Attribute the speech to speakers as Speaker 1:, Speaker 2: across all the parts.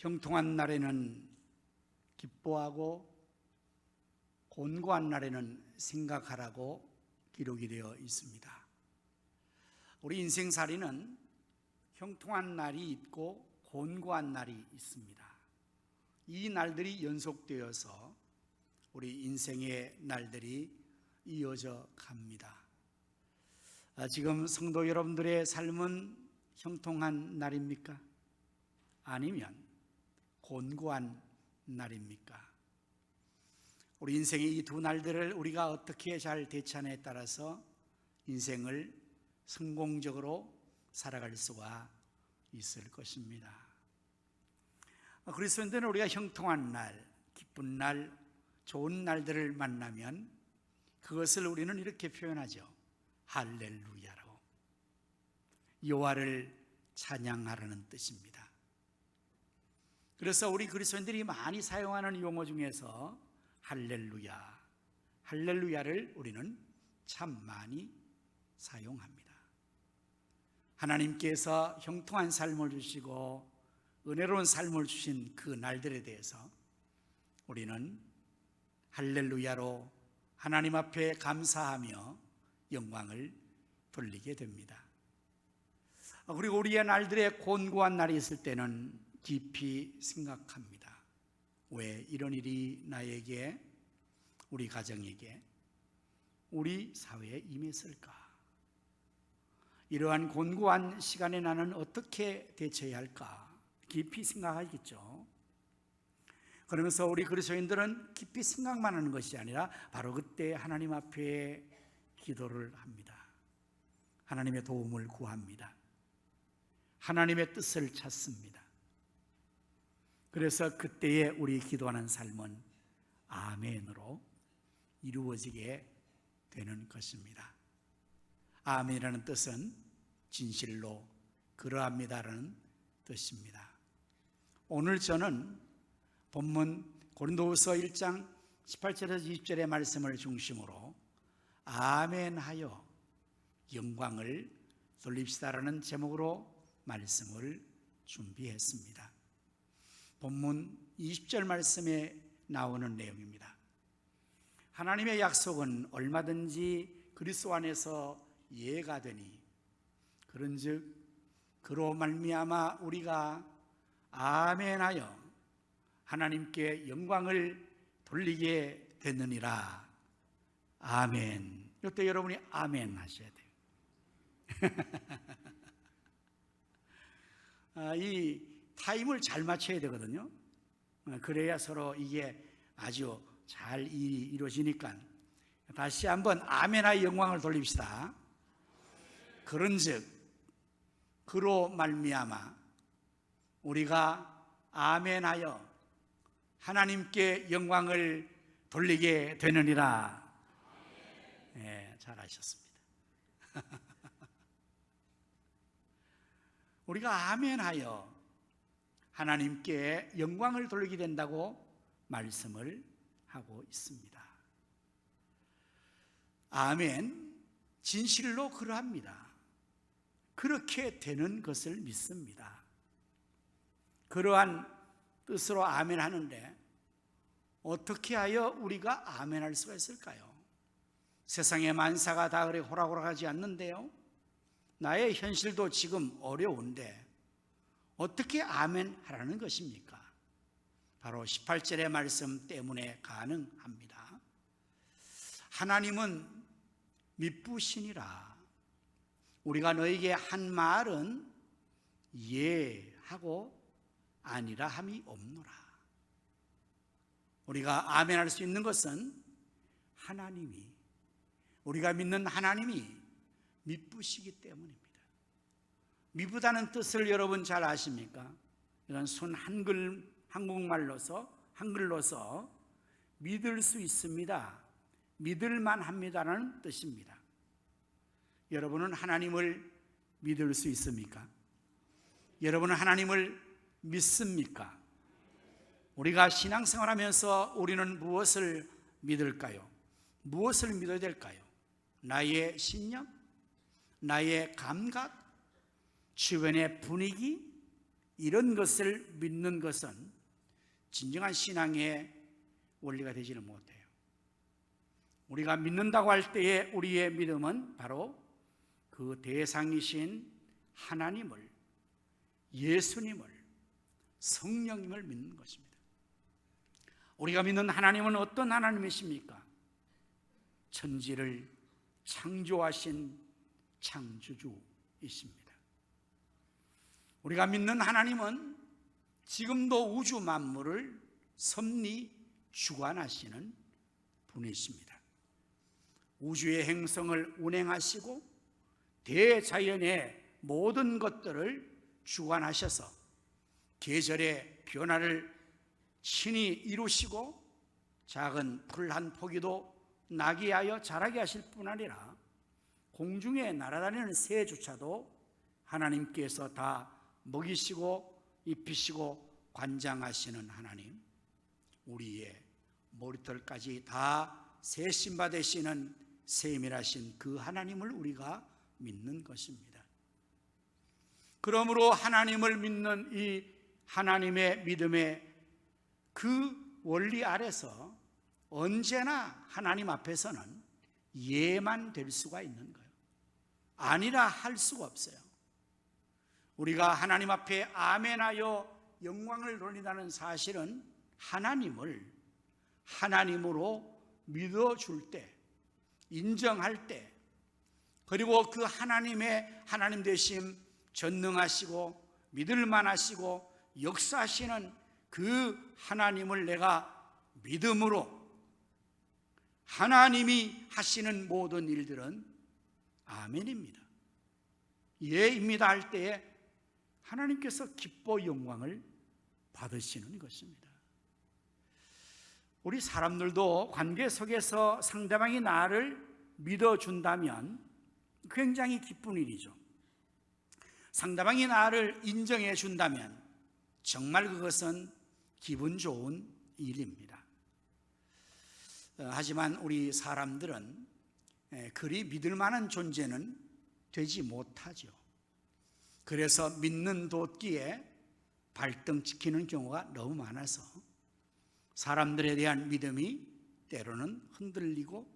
Speaker 1: 형통한 날에는 기뻐하고 곤고한 날에는 생각하라고 기록이 되어 있습니다. 우리 인생살이는 형통한 날이 있고 곤고한 날이 있습니다. 이 날들이 연속되어서 우리 인생의 날들이 이어져 갑니다. 지금 성도 여러분들의 삶은 형통한 날입니까? 아니면 곤고한 날입니까? 우리 인생의 이 두 날들을 우리가 어떻게 잘 대처하냐에 따라서 인생을 성공적으로 살아갈 수가 있을 것입니다. 그리스도인들은 우리가 형통한 날, 기쁜 날, 좋은 날들을 만나면 그것을 우리는 이렇게 표현하죠. 할렐루야라고. 여호와를 찬양하라는 뜻입니다. 그래서 우리 그리스도인들이 많이 사용하는 용어 중에서 할렐루야, 할렐루야를 우리는 참 많이 사용합니다. 하나님께서 형통한 삶을 주시고 은혜로운 삶을 주신 그 날들에 대해서 우리는 할렐루야로 하나님 앞에 감사하며 영광을 돌리게 됩니다. 그리고 우리의 날들에 곤고한 날이 있을 때는 깊이 생각합니다. 왜 이런 일이 나에게, 우리 가정에게, 우리 사회에 임했을까? 이러한 곤고한 시간에 나는 어떻게 대처해야 할까? 깊이 생각하겠죠. 그러면서 우리 그리스도인들은 깊이 생각만 하는 것이 아니라 바로 그때 하나님 앞에 기도를 합니다. 하나님의 도움을 구합니다. 하나님의 뜻을 찾습니다. 그래서 그때에 우리 기도하는 삶은 아멘으로 이루어지게 되는 것입니다. 아멘이라는 뜻은 진실로 그러합니다라는 뜻입니다. 오늘 저는 본문 고린도후서 1장 18절에서 20절의 말씀을 중심으로 아멘하여 영광을 돌립시다라는 제목으로 말씀을 준비했습니다. 본문 20절 말씀에 나오는 내용입니다. 하나님의 약속은 얼마든지 그리스도 안에서 예가 되니 그런즉 그로 말미암아 우리가 아멘하여 하나님께 영광을 돌리게 됐느니라. 아멘. 이때 여러분이 아멘 하셔야 돼요. 이 타임을 잘 맞춰야 되거든요. 그래야 서로 이게 아주 잘 이루어지니까 다시 한번 아멘하여 영광을 돌립시다. 그런즉 그로 말미암아 우리가 아멘하여 하나님께 영광을 돌리게 되느니라. 네, 잘하셨습니다. 우리가 아멘하여 하나님께 영광을 돌리게 된다고 말씀을 하고 있습니다. 아멘, 진실로 그러합니다. 그렇게 되는 것을 믿습니다. 그러한 뜻으로 아멘 하는데 어떻게 하여 우리가 아멘 할 수가 있을까요? 세상의 만사가 다 그래 호락호락하지 않는데요, 나의 현실도 지금 어려운데 어떻게 아멘 하라는 것입니까? 바로 18절의 말씀 때문에 가능합니다. 하나님은 미쁘시니라. 우리가 너에게 한 말은 예 하고 아니라 함이 없노라. 우리가 아멘 할 수 있는 것은 하나님이, 우리가 믿는 하나님이 미쁘시기 때문입니다. 미쁘다는 뜻을 여러분 잘 아십니까? 이건 순 한국말로서 믿을 수 있습니다, 믿을만 합니다라는 뜻입니다. 여러분은 하나님을 믿을 수 있습니까? 여러분은 하나님을 믿습니까? 우리가 신앙생활하면서 우리는 무엇을 믿을까요? 무엇을 믿어야 될까요? 나의 신념? 나의 감각? 주변의 분위기? 이런 것을 믿는 것은 진정한 신앙의 원리가 되지는 못해요. 우리가 믿는다고 할 때에 우리의 믿음은 바로 그 대상이신 하나님을, 예수님을, 성령님을 믿는 것입니다. 우리가 믿는 하나님은 어떤 하나님이십니까? 천지를 창조하신 창조주이십니다. 우리가 믿는 하나님은 지금도 우주 만물을 섭리 주관하시는 분이십니다. 우주의 행성을 운행하시고 대자연의 모든 것들을 주관하셔서 계절의 변화를 친히 이루시고 작은 풀 한 포기도 나게 하여 자라게 하실 뿐 아니라 공중에 날아다니는 새조차도 하나님께서 다 먹이시고 입히시고 관장하시는 하나님, 우리의 머리털까지 다 세심바 되시는 세밀하신 그 하나님을 우리가 믿는 것입니다. 그러므로 하나님을 믿는 이 하나님의 믿음의 그 원리 아래서 언제나 하나님 앞에서는 예만 될 수가 있는 거예요. 아니라 할 수가 없어요. 우리가 하나님 앞에 아멘하여 영광을 돌린다는 사실은 하나님을 하나님으로 믿어줄 때, 인정할 때, 그리고 그 하나님의 하나님 되심, 전능하시고 믿을만하시고 역사하시는 그 하나님을 내가 믿음으로 하나님이 하시는 모든 일들은 아멘입니다, 예입니다 할 때에 하나님께서 기뻐 영광을 받으시는 것입니다. 우리 사람들도 관계 속에서 상대방이 나를 믿어준다면 굉장히 기쁜 일이죠. 상대방이 나를 인정해 준다면 정말 그것은 기분 좋은 일입니다. 하지만 우리 사람들은 그리 믿을 만한 존재는 되지 못하죠. 그래서 믿는 돛기에 발등 찍히는 경우가 너무 많아서 사람들에 대한 믿음이 때로는 흔들리고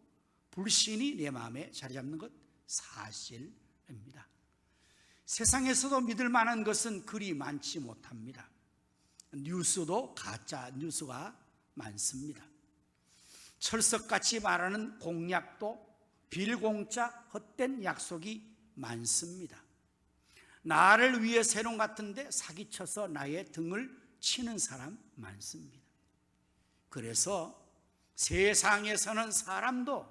Speaker 1: 불신이 내 마음에 자리 잡는 것 사실입니다. 세상에서도 믿을 만한 것은 그리 많지 못합니다. 뉴스도 가짜 뉴스가 많습니다. 철석같이 말하는 공약도 빌공짜 헛된 약속이 많습니다. 나를 위해 세롱 같은데 사기쳐서 나의 등을 치는 사람 많습니다. 그래서 세상에서는 사람도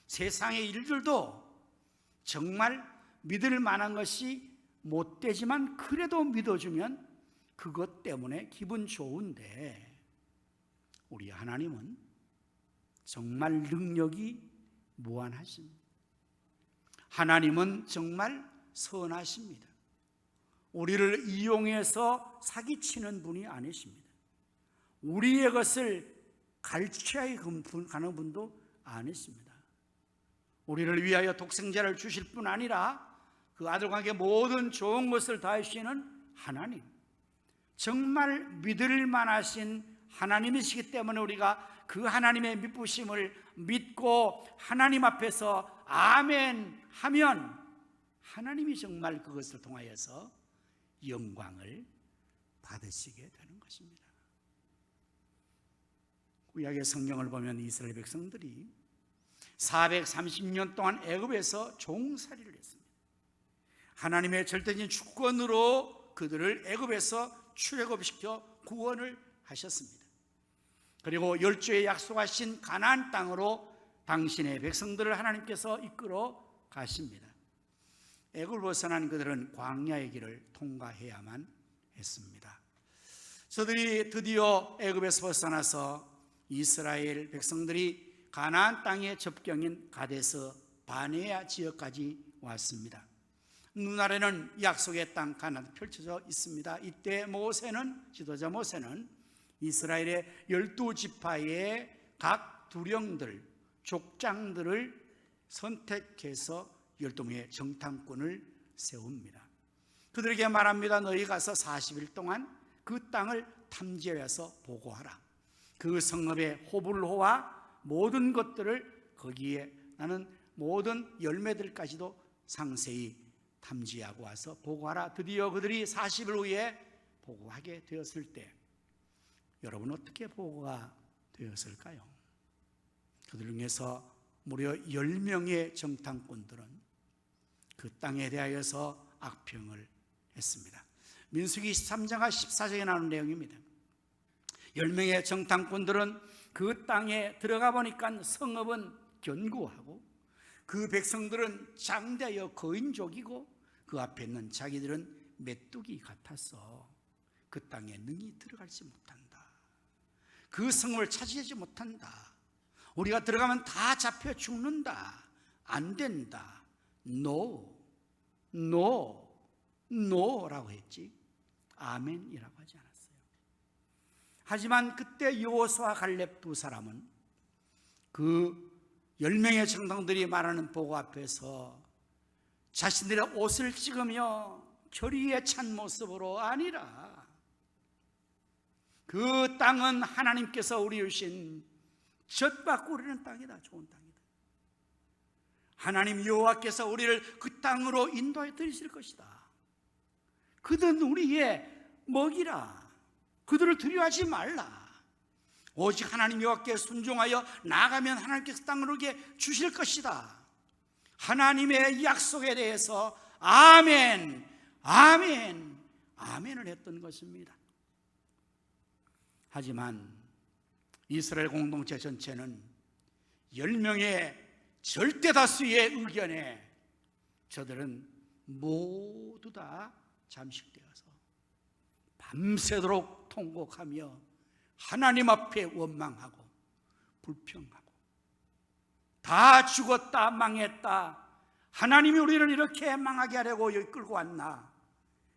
Speaker 1: 세상의 일들도 정말 믿을 만한 것이 못 되지만 그래도 믿어주면 그것 때문에 기분 좋은데 우리 하나님은 정말 능력이 무한하십니다. 하나님은 정말 선하십니다. 우리를 이용해서 사기치는 분이 아니십니다. 우리의 것을 갈취하여 가는 분도 아니십니다. 우리를 위하여 독생자를 주실 뿐 아니라 그 아들과 함께 모든 좋은 것을 다하시는 하나님, 정말 믿을 만하신 하나님이시기 때문에 우리가 그 하나님의 믿부심을 믿고 하나님 앞에서 아멘 하면 하나님이 정말 그것을 통하여서 영광을 받으시게 되는 것입니다. 구약의 성경을 보면 이스라엘 백성들이 430년 동안 애굽에서 종살이를 했습니다. 하나님의 절대적인 주권으로 그들을 애굽에서 출애굽시켜 구원을 하셨습니다. 그리고 열조에 약속하신 가나안 땅으로 당신의 백성들을 하나님께서 이끌어 가십니다. 애굽을 벗어난 그들은 광야의 길을 통과해야만 했습니다. 저들이 드디어 애굽에서 벗어나서 이스라엘 백성들이 가나안 땅의 접경인 가데스 바네아 지역까지 왔습니다. 눈아래는 약속의 땅 가나안이 펼쳐져 있습니다. 이때 지도자 모세는 이스라엘의 12지파의 각 두령들, 족장들을 선택해서 12명의 정탐꾼을 세웁니다. 그들에게 말합니다. 너희 가서 40일 동안 그 땅을 탐지해서 보고하라. 그 성읍의 호불호와 모든 것들을 거기에 나는 모든 열매들까지도 상세히 탐지하고 와서 보고하라. 드디어 그들이 40일 후에 보고하게 되었을 때 여러분 어떻게 보고가 되었을까요? 그들 중에서 무려 10명의 정탐꾼들은 그 땅에 대하여서 악평을 했습니다. 민수기 13장과 14장에 나오는 내용입니다. 10명의 정탐꾼들은 그 땅에 들어가 보니까 성읍은 견고하고 그 백성들은 장대하여 거인족이고 그 앞에 있는 자기들은 메뚜기 같아서 그 땅에 능히 들어가지 못한다. 그 성읍을 차지하지 못한다. 우리가 들어가면 다 잡혀 죽는다. 안 된다. No, no, no라고 했지 아멘이라고 하지 않았어요. 하지만 그때 여호수아와 갈렙 두 사람은 그 10명의 정탐들이 말하는 보고 앞에서 자신들의 옷을 찍으며 결의에 찬 모습으로 아니라 그 땅은 하나님께서 우리 주신 젖과 꿀이는 땅이다. 좋은 땅이다. 하나님 여호와께서 우리를 그 땅으로 인도해 드리실 것이다. 그들은 우리의 먹이라. 그들을 두려워하지 말라. 오직 하나님 여호와께 순종하여 나아가면 하나님께서 땅으로 주실 것이다. 하나님의 약속에 대해서 아멘, 아멘, 아멘을 했던 것입니다. 하지만 이스라엘 공동체 전체는 10명의 절대 다수의 의견에 저들은 모두 다 잠식되어서 밤새도록 통곡하며 하나님 앞에 원망하고 불평하고 다 죽었다 망했다. 하나님이 우리를 이렇게 망하게 하려고 여기 끌고 왔나.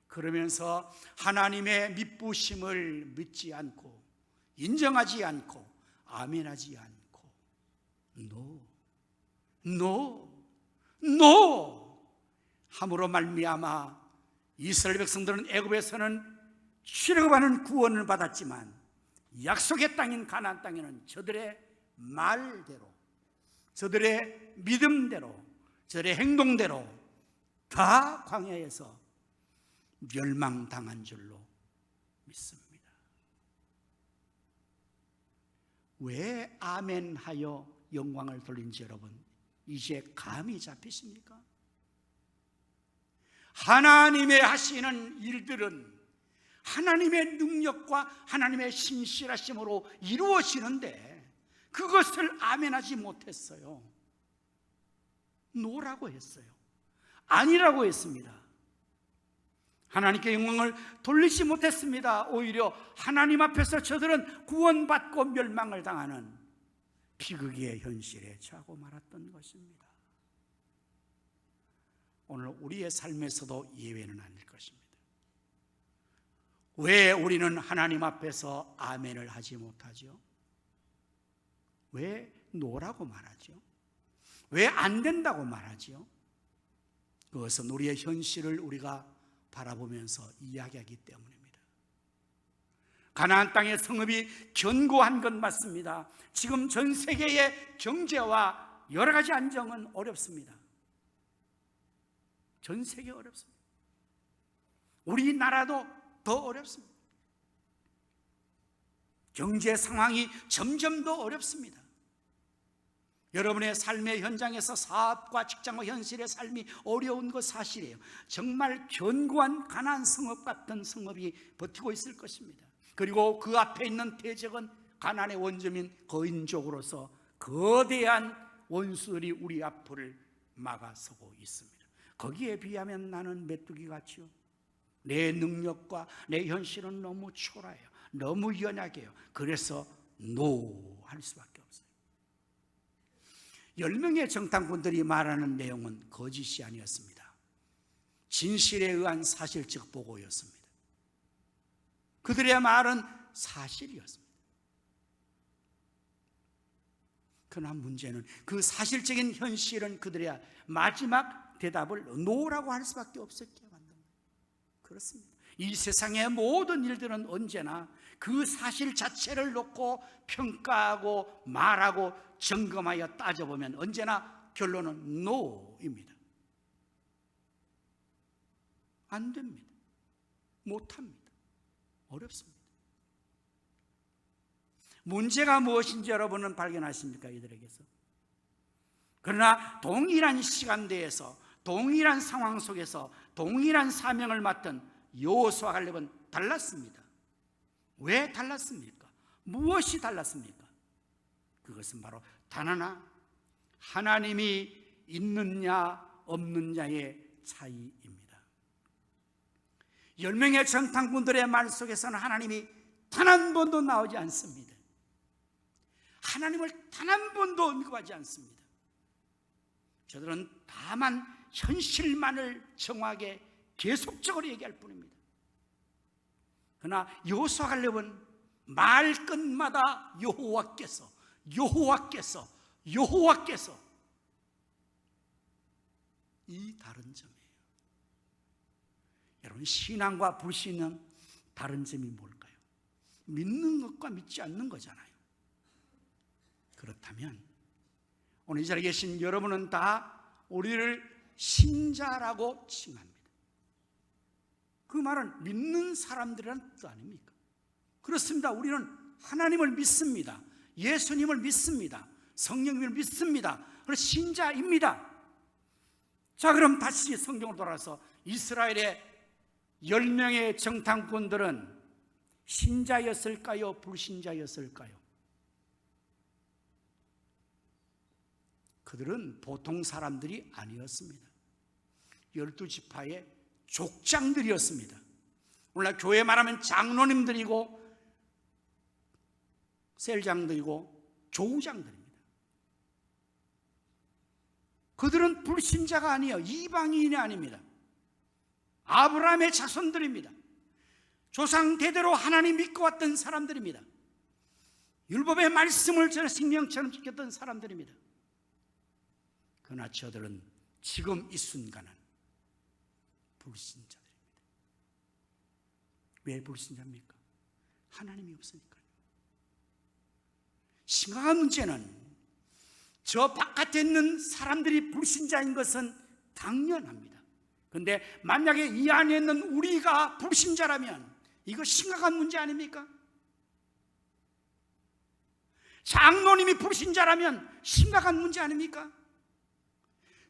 Speaker 1: 그러면서 하나님의 미쁘심을 믿지 않고 인정하지 않고 아멘하지 않고 No, no, no 함으로 말미암아 이스라엘 백성들은 애굽에서는 출애굽하는 구원을 받았지만 약속의 땅인 가나안 땅에는 저들의 말대로 저들의 믿음대로 저들의 행동대로 다 광야에서 멸망당한 줄로 믿습니다. 왜 아멘하여 영광을 돌린지 여러분 이제 감이 잡히십니까? 하나님의 하시는 일들은 하나님의 능력과 하나님의 신실하심으로 이루어지는데 그것을 아멘하지 못했어요. 노라고 했어요. 아니라고 했습니다. 하나님께 영광을 돌리지 못했습니다. 오히려 하나님 앞에서 저들은 구원받고 멸망을 당하는 비극의 현실에 처하고 말았던 것입니다. 오늘 우리의 삶에서도 예외는 아닐 것입니다. 왜 우리는 하나님 앞에서 아멘을 하지 못하죠? 왜 노라고 말하죠? 왜 안 된다고 말하죠? 그것은 우리의 현실을 우리가 바라보면서 이야기하기 때문입니다. 가나안 땅의 성읍이 견고한 건 맞습니다. 지금 전 세계의 경제와 여러 가지 안정은 어렵습니다. 전 세계 어렵습니다. 우리나라도 더 어렵습니다. 경제 상황이 점점 더 어렵습니다. 여러분의 삶의 현장에서 사업과 직장과 현실의 삶이 어려운 것 사실이에요. 정말 견고한 가나안 성읍 같은 성읍이 버티고 있을 것입니다. 그리고 그 앞에 있는 대적은 가나안의 원점인 거인족으로서 거대한 원수들이 우리 앞을 막아서고 있습니다. 거기에 비하면 나는 메뚜기 같지요. 내 능력과 내 현실은 너무 초라해요. 너무 연약해요. 그래서 노 할 수밖에 없어요. 10명의 정탐꾼들이 말하는 내용은 거짓이 아니었습니다. 진실에 의한 사실적 보고였습니다. 그들의 말은 사실이었습니다. 그러나 문제는 그 사실적인 현실은 그들의 마지막 대답을 노라고 할 수밖에 없었게 만듭니다. 그렇습니다. 이 세상의 모든 일들은 언제나 그 사실 자체를 놓고 평가하고 말하고 점검하여 따져보면 언제나 결론은 NO입니다. 안 됩니다. 못합니다. 어렵습니다. 문제가 무엇인지 여러분은 발견하십니까? 이들에게서. 그러나 동일한 시간대에서 동일한 상황 속에서 동일한 사명을 맡은 여호수아와 갈렙은 달랐습니다. 왜 달랐습니까? 무엇이 달랐습니까? 그것은 바로 단 하나, 하나님이 있느냐 없느냐의 차이입니다. 10명의 정탐꾼들의 말 속에서는 하나님이 단 한 번도 나오지 않습니다. 하나님을 단 한 번도 언급하지 않습니다. 저들은 다만 현실만을 정확하게 계속적으로 얘기할 뿐입니다. 그러나 여호수아 갈렙은 말 끝마다 여호와께서 이 다른 점이에요. 여러분, 신앙과 불신은 다른 점이 뭘까요? 믿는 것과 믿지 않는 거잖아요. 그렇다면 오늘 이 자리에 계신 여러분은 다 우리를 신자라고 칭합니다. 그 말은 믿는 사람들이라는 뜻 아닙니까? 그렇습니다. 우리는 하나님을 믿습니다. 예수님을 믿습니다. 성령님을 믿습니다. 그래서 신자입니다. 자, 그럼 다시 성경으로 돌아서 이스라엘의 10명의 정탐꾼들은 신자였을까요? 불신자였을까요? 그들은 보통 사람들이 아니었습니다. 12지파의 족장들이었습니다. 오늘날 교회 말하면 장로님들이고 셀장들이고 조우장들입니다. 그들은 불신자가 아니에요. 이방인이 아닙니다. 아브라함의 자손들입니다. 조상 대대로 하나님 믿고 왔던 사람들입니다. 율법의 말씀을 저는 생명처럼 지켰던 사람들입니다. 그러나 저들은 지금 이 순간은 불신자들입니다. 왜 불신자입니까? 하나님이 없으니까요. 심각한 문제는 저 바깥에 있는 사람들이 불신자인 것은 당연합니다. 그런데 만약에 이 안에 있는 우리가 불신자라면 이거 심각한 문제 아닙니까? 장로님이 불신자라면 심각한 문제 아닙니까?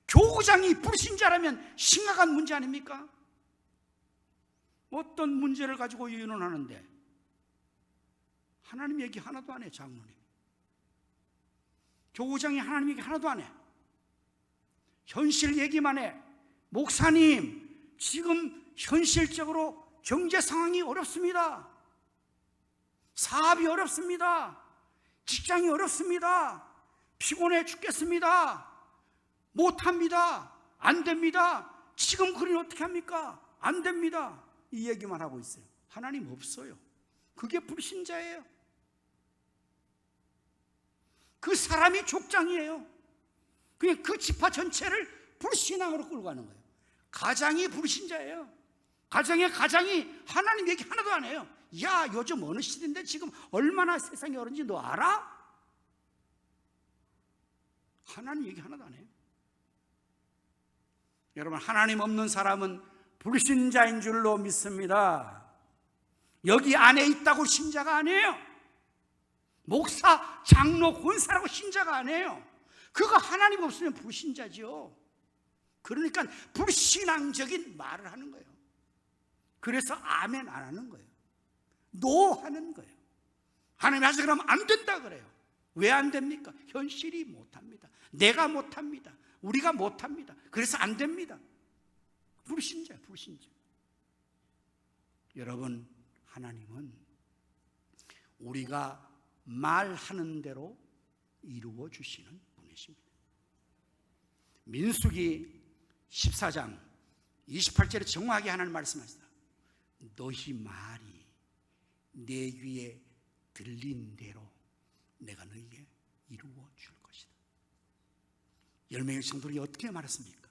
Speaker 1: 교구장이 불신자라면 심각한 문제 아닙니까? 어떤 문제를 가지고 의논하는데 하나님 얘기 하나도 안 해. 장로님, 교구장이 하나님 얘기 하나도 안 해. 현실 얘기만 해. 목사님, 지금 현실적으로 경제 상황이 어렵습니다. 사업이 어렵습니다. 직장이 어렵습니다. 피곤해 죽겠습니다. 못합니다. 안 됩니다. 지금 그러니 어떻게 합니까? 안 됩니다. 이 얘기만 하고 있어요. 하나님 없어요. 그게 불신자예요. 그 사람이 족장이에요. 그냥 그 지파 전체를 불신앙으로 끌고 가는 거예요. 가장이 불신자예요. 가장이 하나님 얘기 하나도 안 해요. 야, 요즘 어느 시대인데 지금 얼마나 세상이 어려운지 너 알아? 하나님 얘기 하나도 안 해요. 여러분, 하나님 없는 사람은 불신자인 줄로 믿습니다. 여기 안에 있다고 신자가 아니에요. 목사, 장로, 권사라고 신자가 아니에요. 그거 하나님 없으면 불신자죠. 그러니까 불신앙적인 말을 하는 거예요. 그래서 아멘 안 하는 거예요. 노 하는 거예요. 하나님 하셔서 그러면 안 된다 그래요. 왜 안 됩니까? 현실이 못합니다. 내가 못합니다. 우리가 못합니다. 그래서 안 됩니다. 불신자예요, 불신자. 여러분, 하나님은 우리가 말하는 대로 이루어 주시는 분이십니다. 민수기 14장 28절에 정확하게 하나님 말씀하시다. 너희 말이 내 귀에 들린 대로 내가 너희에게 이루어 줄 것이다. 10명의 성도들이 어떻게 말했습니까?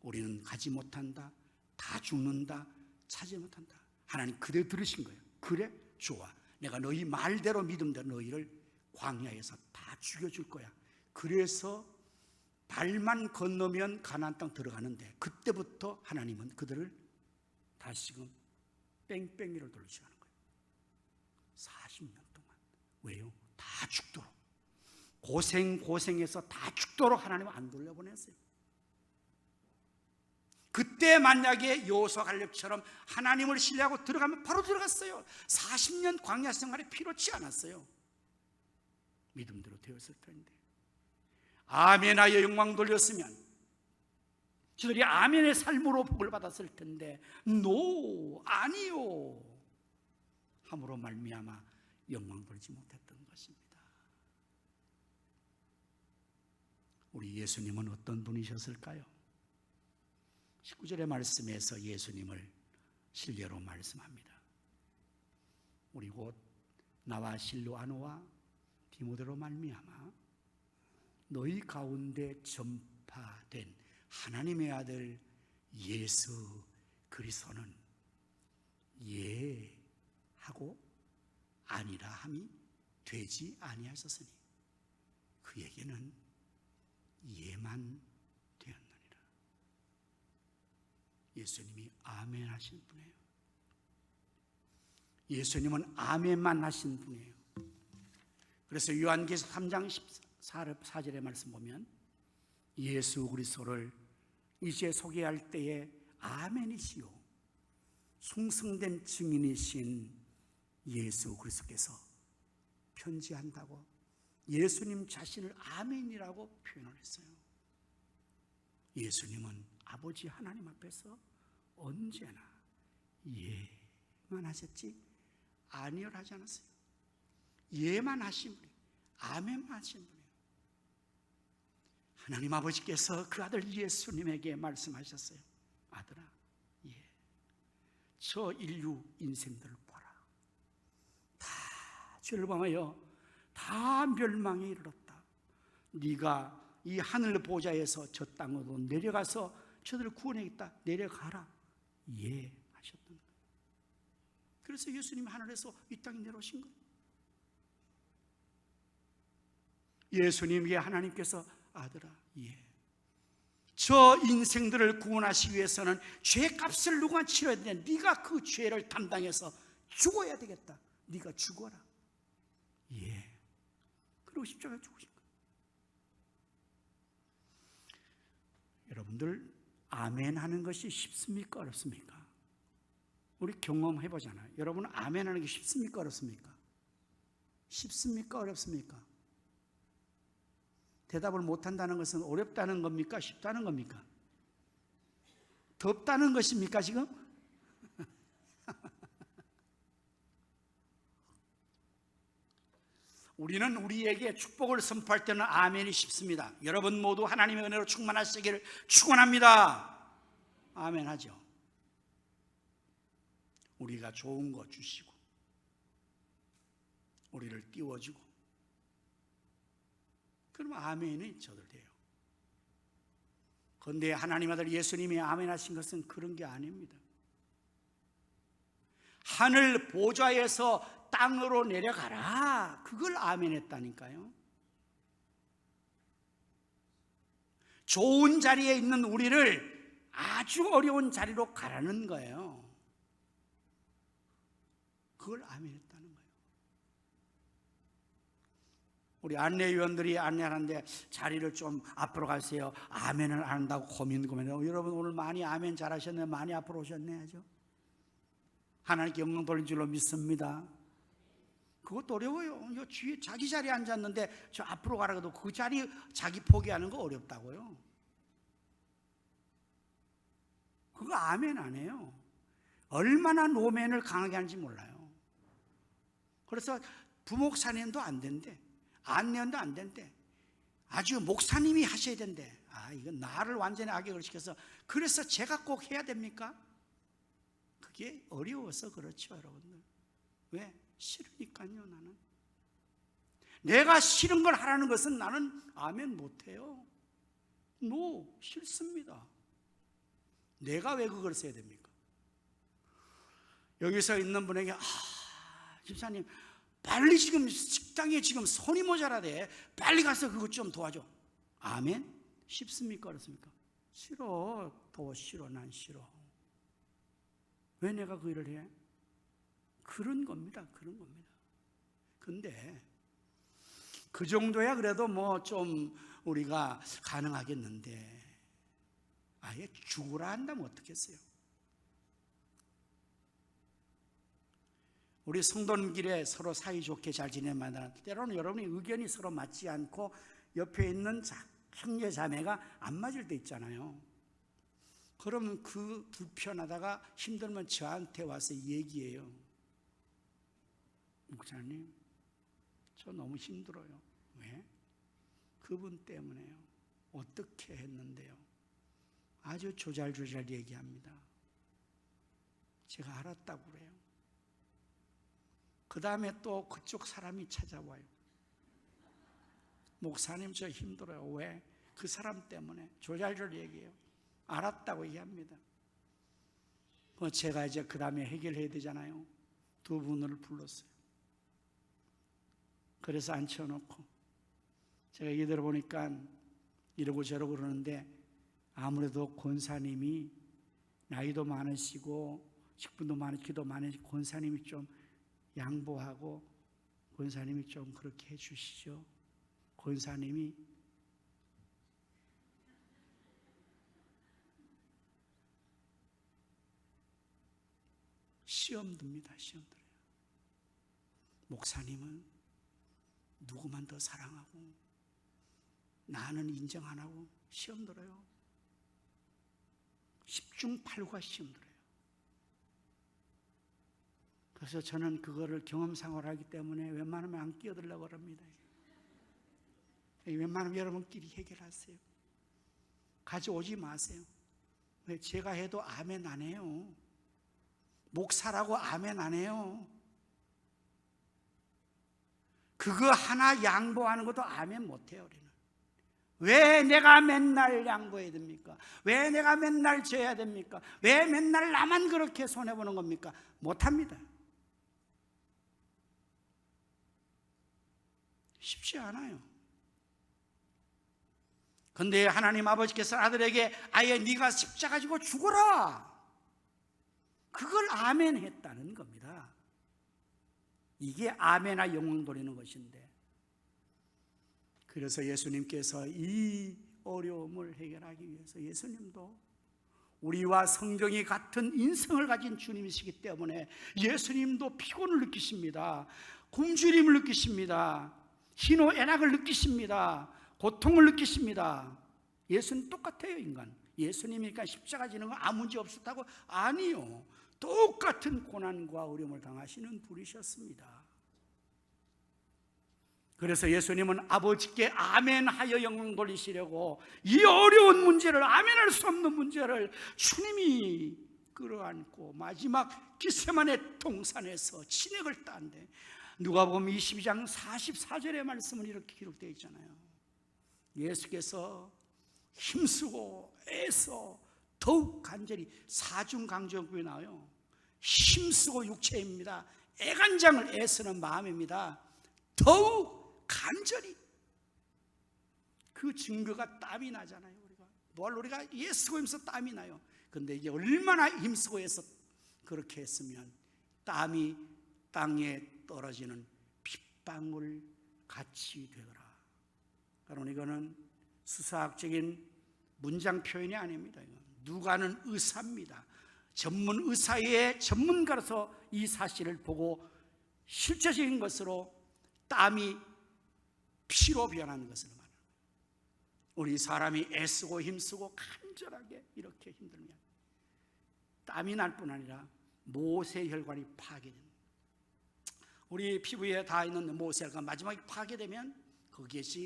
Speaker 1: 우리는 가지 못한다, 다 죽는다, 차지 못한다. 하나님 그대로 들으신 거예요. 그래? 좋아. 내가 너희 말대로 믿음대로 너희를 광야에서 다 죽여줄 거야. 그래서 발만 건너면 가나안 땅 들어가는데 그때부터 하나님은 그들을 다시금 뺑뺑이를 돌리시는 거예요. 40년 동안. 왜요? 다 죽도록. 고생해서 다 죽도록 하나님은 안 돌려보냈어요. 그때 만약에 여호수아 갈렙처럼 하나님을 신뢰하고 들어가면 바로 들어갔어요. 40년 광야 생활이 필요치 않았어요. 믿음대로 되었을 텐데. 아멘하여 영광 돌렸으면 저들이 아멘의 삶으로 복을 받았을 텐데 아니요 함으로 말미암아 영광 돌지 못했던 것입니다. 우리 예수님은 어떤 분이셨을까요? 19절의 말씀에서 예수님을 실례로 말씀합니다. 우리 곧 나와 실로아노와 디모데로 말미암아 너희 가운데 전파된 하나님의 아들 예수 그리스도는 예하고 아니라 함이 되지 아니하셨으니 그에게는 예만 되었느니라. 예수님이 아멘 하신 분이에요. 예수님은 아멘만 하신 분이에요. 그래서 요한계시록 3장 14절의 말씀 보면 예수 그리스도를 이제 소개할 때에 아멘이시요 숭성된 증인이신 예수 그리스도께서 편지한다고 예수님 자신을 아멘이라고 표현을 했어요. 예수님은 아버지 하나님 앞에서 언제나 예만 하셨지 아니요를 하지 않았어요. 예만 하신 분이에요. 아멘만 하신 분이에요. 하나님 아버지께서 그 아들 예수님에게 말씀하셨어요. 아들아, 저 인류 인생들을 보라. 다 죄를 범하여 다 멸망에 이르렀다. 네가 이 하늘 보좌에서 저 땅으로 내려가서 저들을 구원하겠다. 내려가라. 하셨던 거예요. 그래서 예수님이 하늘에서 이 땅에 내려오신 거예요. 예수님에게 하나님께서 아들아, 저 인생들을 구원하시기 위해서는 죄값을 누가 치러야 되냐? 네가 그 죄를 담당해서 죽어야 되겠다. 네가 죽어라. 그리고 십자가에 죽으신 거예요. 여러분들 아멘 하는 것이 쉽습니까? 어렵습니까? 우리 경험해보잖아요. 여러분 아멘 하는 게 쉽습니까? 어렵습니까? 쉽습니까? 어렵습니까? 대답을 못한다는 것은 어렵다는 겁니까? 쉽다는 겁니까? 덥다는 것입니까 지금? 우리는 우리에게 축복을 선포할 때는 아멘이 쉽습니다. 여러분 모두 하나님의 은혜로 충만하시기를 축원합니다. 아멘 하죠. 우리가 좋은 거 주시고 우리를 띄워주고 그러면 아멘이 저들 돼요. 그런데 하나님 아들 예수님이 아멘 하신 것은 그런 게 아닙니다. 하늘 보좌에서 땅으로 내려가라. 그걸 아멘 했다니까요. 좋은 자리에 있는 우리를 아주 어려운 자리로 가라는 거예요. 그걸 아멘 했다는 거예요. 우리 안내위원들이 안내하는데 자리를 좀 앞으로 가세요. 아멘을 안 한다고 고민해요. 여러분 오늘 많이 아멘 잘하셨네요. 많이 앞으로 오셨네 하죠. 하나님께 영광 돌린 줄로 믿습니다. 그것도 어려워요. 뒤에 자기 자리에 앉았는데 저 앞으로 가라고 해도 그 자리 자기 포기하는 거 어렵다고요. 그거 아멘 안 해요. 얼마나 노멘을 강하게 하는지 몰라요. 그래서 부목사님도 안 된대. 안내원도 안 된대. 아주 목사님이 하셔야 된대. 이건 나를 완전히 악역을 시켜서 그래서 제가 꼭 해야 됩니까? 그게 어려워서 그렇죠, 여러분들. 왜? 싫으니까요. 나는 내가 싫은 걸 하라는 것은 나는 아멘 못해요. 싫습니다. 내가 왜 그걸 써야 됩니까? 여기서 있는 분에게 집사님 빨리 지금 식당에 지금 손이 모자라대, 빨리 가서 그것 좀 도와줘. 아멘? 쉽습니까? 어렵습니까? 싫어. 더 싫어. 난 싫어. 왜 내가 그 일을 해? 그런 겁니다. 그런 겁니다. 근데 그 정도야 그래도 뭐 좀 우리가 가능하겠는데, 아예 죽으라 한다면 어떻겠어요? 우리 성도님끼리 서로 사이좋게 잘 지내면 때로는 여러분이 의견이 서로 맞지 않고 옆에 있는 형제 자매가 안 맞을 때 있잖아요. 그러면 그 불편하다가 힘들면 저한테 와서 얘기해요. 목사님, 저 너무 힘들어요. 왜? 그분 때문에요. 어떻게 했는데요? 아주 조잘조잘 얘기합니다. 제가 알았다고 그래요. 그 다음에 또 그쪽 사람이 찾아와요. 목사님 저 힘들어요. 왜? 그 사람 때문에. 조잘조잘 얘기해요. 알았다고 얘기합니다. 제가 이제 그 다음에 해결해야 되잖아요. 두 분을 불렀어요. 그래서 앉혀놓고 제가 얘기 들어보니까 이러고 저러고 그러는데, 아무래도 권사님이 나이도 많으시고 직분도 많으시고 기도 많으시고 권사님이 좀 양보하고 권사님이 좀 그렇게 해주시죠. 권사님이 시험 듭니다. 시험 들어요. 목사님은 누구만 더 사랑하고 나는 인정 안 하고 시험 들어요. 10중 8구가 시험 들어요. 그래서 저는 그거를 경험상으로 하기 때문에 웬만하면 안 끼어들려고 합니다. 웬만하면 여러분끼리 해결하세요. 가져오지 마세요. 왜? 제가 해도 아멘 안 해요. 목사라고 아멘 안 해요. 그거 하나 양보하는 것도 아멘 못 해요. 우리는. 왜 내가 맨날 양보해야 됩니까? 왜 내가 맨날 져야 됩니까? 왜 맨날 나만 그렇게 손해보는 겁니까? 못합니다. 쉽지 않아요. 근데 하나님 아버지께서 아들에게 아예 네가 십자가 지고 죽어라, 그걸 아멘 했다는 겁니다. 이게 아멘아 영광 돌리는 것인데, 그래서 예수님께서 이 어려움을 해결하기 위해서 예수님도 우리와 성경이 같은 인성을 가진 주님이시기 때문에 예수님도 피곤을 느끼십니다. 굶주림을 느끼십니다. 희노애락을 느끼십니다. 고통을 느끼십니다. 예수는 똑같아요. 인간 예수님이니까 십자가 지는 거 아무 문제 없었다고? 아니요. 똑같은 고난과 어려움을 당하시는 분이셨습니다. 그래서 예수님은 아버지께 아멘하여 영광 돌리시려고 이 어려운 문제를, 아멘할 수 없는 문제를 주님이 끌어안고 마지막 겟세마네 동산에서 진액을 딴데, 누가복음 22장 44절의 말씀은 이렇게 기록되어 있잖아요. 예수께서 힘쓰고 애써 더욱 간절히, 사중강조구에 나와요. 힘쓰고 육체입니다. 애간장을 애쓰는 마음입니다. 더욱 간절히. 그 증거가 땀이 나잖아요. 우리가 애쓰고 힘써 땀이 나요. 근데 이게 얼마나 힘쓰고 해서 그렇게 했으면 땀이 땅에 떨어지는 핏방울 같이 되더라. 그러나 이거는 수사학적인 문장 표현이 아닙니다. 누가는 의사입니다. 전문 의사의 전문가로서 이 사실을 보고 실제적인 것으로 땀이 피로 변하는 것을 말합니다. 우리 사람이 애쓰고 힘쓰고 간절하게 이렇게 힘들면 땀이 날 뿐 아니라 모세혈관이 파괴됩니다. 우리 피부에 닿아 있는 모세혈관 마지막에 파괴되면 거기에서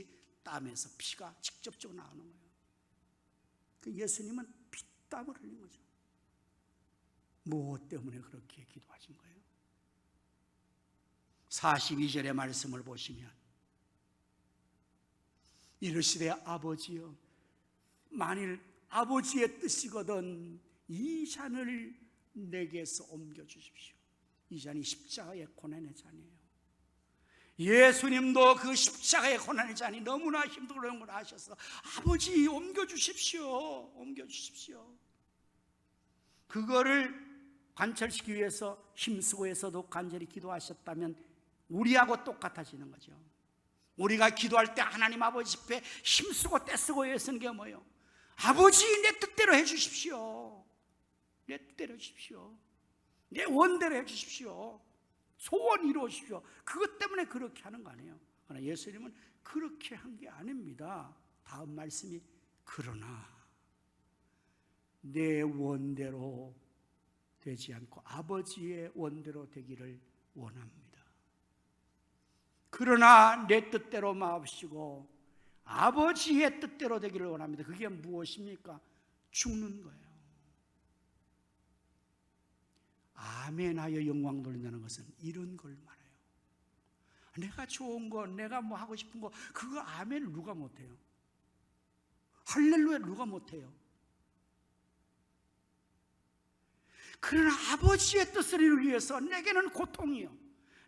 Speaker 1: 땀에서 피가 직접적으로 나오는 거예요. 그 예수님은 피땀을 흘린 거죠. 무엇 때문에 그렇게 기도하신 거예요? 42절의 말씀을 보시면 이르시되 아버지여, 만일 아버지의 뜻이거든 이 잔을 내게서 옮겨주십시오. 이 잔이 십자가의 고난의 잔이에요. 예수님도 그 십자가의 고난의 잔이 너무나 힘들어하는 걸 아셔서 아버지 옮겨주십시오, 옮겨주십시오. 그거를 관철시키기 위해서 힘쓰고 해서도 간절히 기도하셨다면 우리하고 똑같아지는 거죠. 우리가 기도할 때 하나님 아버지 앞에 힘쓰고 떼쓰고 애쓰는 게 뭐예요? 아버지 내 뜻대로 해주십시오, 내 뜻대로 해주십시오, 내 원대로 해주십시오, 소원 이루어주십시오. 그것 때문에 그렇게 하는 거 아니에요. 그러나 예수님은 그렇게 한 게 아닙니다. 다음 말씀이 그러나 내 원대로 되지 않고 아버지의 원대로 되기를 원합니다. 그러나 내 뜻대로 마옵시고 아버지의 뜻대로 되기를 원합니다. 그게 무엇입니까? 죽는 거예요. 아멘하여 영광 돌린다는 것은 이런 걸 말해요. 내가 좋은 거, 내가 뭐 하고 싶은 거, 그거 아멘을 누가 못해요? 할렐루야 누가 못해요? 그러나 아버지의 뜻을 이루기 위해서 내게는 고통이요,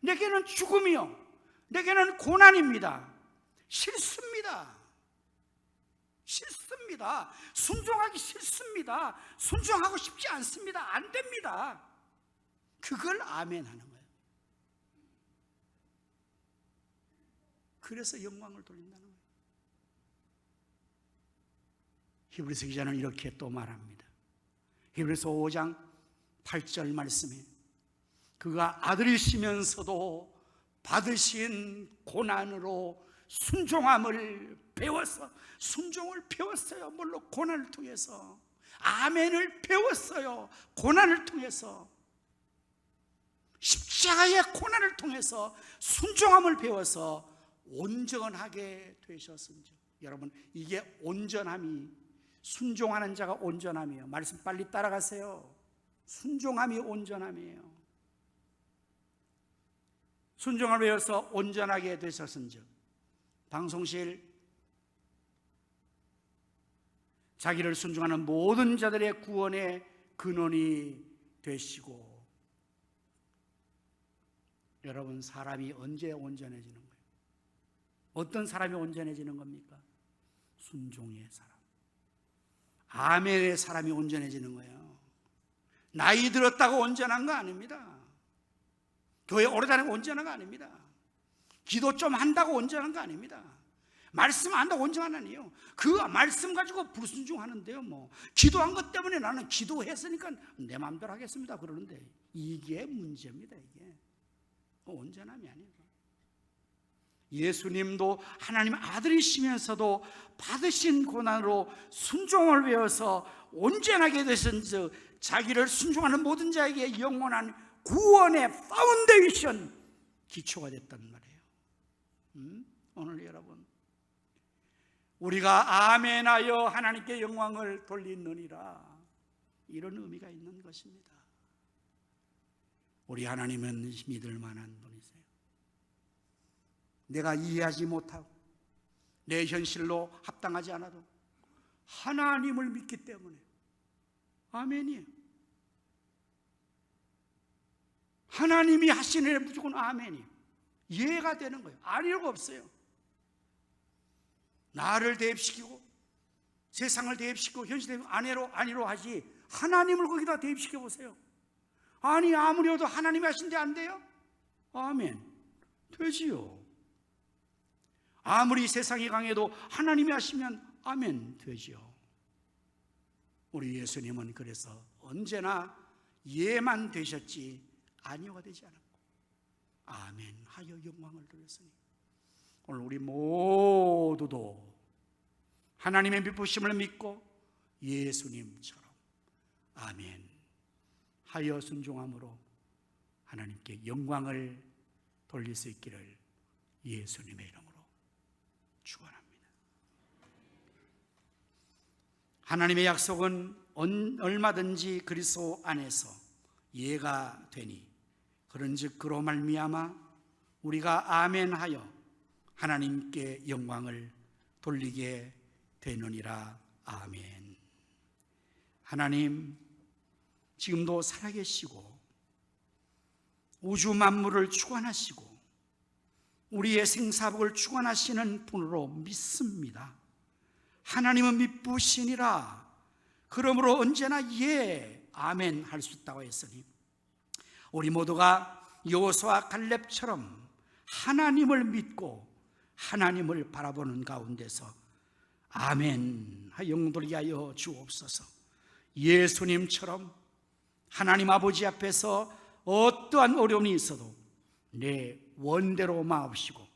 Speaker 1: 내게는 죽음이요, 내게는 고난입니다. 싫습니다. 싫습니다. 순종하기 싫습니다. 순종하고 싶지 않습니다. 안 됩니다. 그걸 아멘하는 거예요. 그래서 영광을 돌린다는 거예요. 히브리서 기자는 이렇게 또 말합니다. 히브리서 5장 8절 말씀에 그가 아들이시면서도 받으신 고난으로 순종함을 배워서, 순종을 배웠어요. 물론 고난을 통해서, 아멘을 배웠어요. 고난을 통해서, 십자가의 고난을 통해서 순종함을 배워서 온전하게 되셨은즉. 여러분, 이게 온전함이, 순종하는 자가 온전함이에요. 말씀 빨리 따라가세요. 순종함이 온전함이에요. 순종을 배워서 온전하게 되셨은즉. 방송실 자기를 순종하는 모든 자들의 구원의 근원이 되시고. 여러분, 사람이 언제 온전해지는 거예요? 어떤 사람이 온전해지는 겁니까? 순종의 사람, 아멘의 사람이 온전해지는 거예요. 나이 들었다고 온전한 거 아닙니다. 교회 오래 다니고 온전한 거 아닙니다. 기도 좀 한다고 온전한 거 아닙니다. 말씀 안 한다고 온전한 거 아니에요. 그 말씀 가지고 불순종하는데요. 뭐 기도한 것 때문에 나는 기도했으니까 내 마음대로 하겠습니다 그러는데, 이게 문제입니다. 이게 온전함이 아니에요. 예수님도 하나님 아들이시면서도 받으신 고난으로 순종을 배워서 온전하게 되신즉 자기를 순종하는 모든 자에게 영원한 구원의 파운데이션, 기초가 됐단 말이에요. 오늘 여러분, 우리가 아멘하여 하나님께 영광을 돌리느니라, 이런 의미가 있는 것입니다. 우리 하나님은 믿을 만한 분이세요. 내가 이해하지 못하고 내 현실로 합당하지 않아도 하나님을 믿기 때문에 아멘이에요. 하나님이 하시는 일 무조건 아멘이에요. 이해가 되는 거예요. 아니라고 없어요. 나를 대입시키고 세상을 대입시키고 현실 대입 아니로 하지, 하나님을 거기다 대입시켜 보세요. 아니 아무리 해도 하나님이 하신데 안 돼요? 아멘, 되지요. 아무리 세상이 강해도 하나님이 하시면 아멘, 되지요. 우리 예수님은 그래서 언제나 예만 되셨지 아니오가 되지 않았고 아멘 하여 영광을 돌렸으니, 오늘 우리 모두도 하나님의 미쁘심을 믿고 예수님처럼 아멘 하여 순종함으로 하나님께 영광을 돌릴 수 있기를 예수님의 이름으로 축원합니다. 하나님의 약속은 얼마든지 그리스도 안에서 예가 되니, 그런즉 그로 말미암아 우리가 아멘하여 하나님께 영광을 돌리게 되느니라. 아멘. 하나님, 지금도 살아계시고 우주 만물을 주관하시고 우리의 생사복을 주관하시는 분으로 믿습니다. 하나님은 미쁘시니라. 그러므로 언제나 예, 아멘 할 수 있다고 했으니 우리 모두가 여호수아와 갈렙처럼 하나님을 믿고 하나님을 바라보는 가운데서 아멘 영들이 하여 주옵소서. 예수님처럼 하나님 아버지 앞에서 어떠한 어려움이 있어도 내 원대로 마옵시고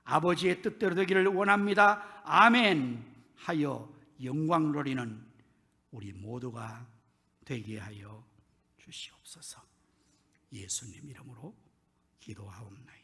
Speaker 1: 아버지의 뜻대로 되기를 원합니다. 아멘 하여 영광 누리는 우리 모두가 되게 하여 주시옵소서. 예수님 이름으로 기도하옵나이다.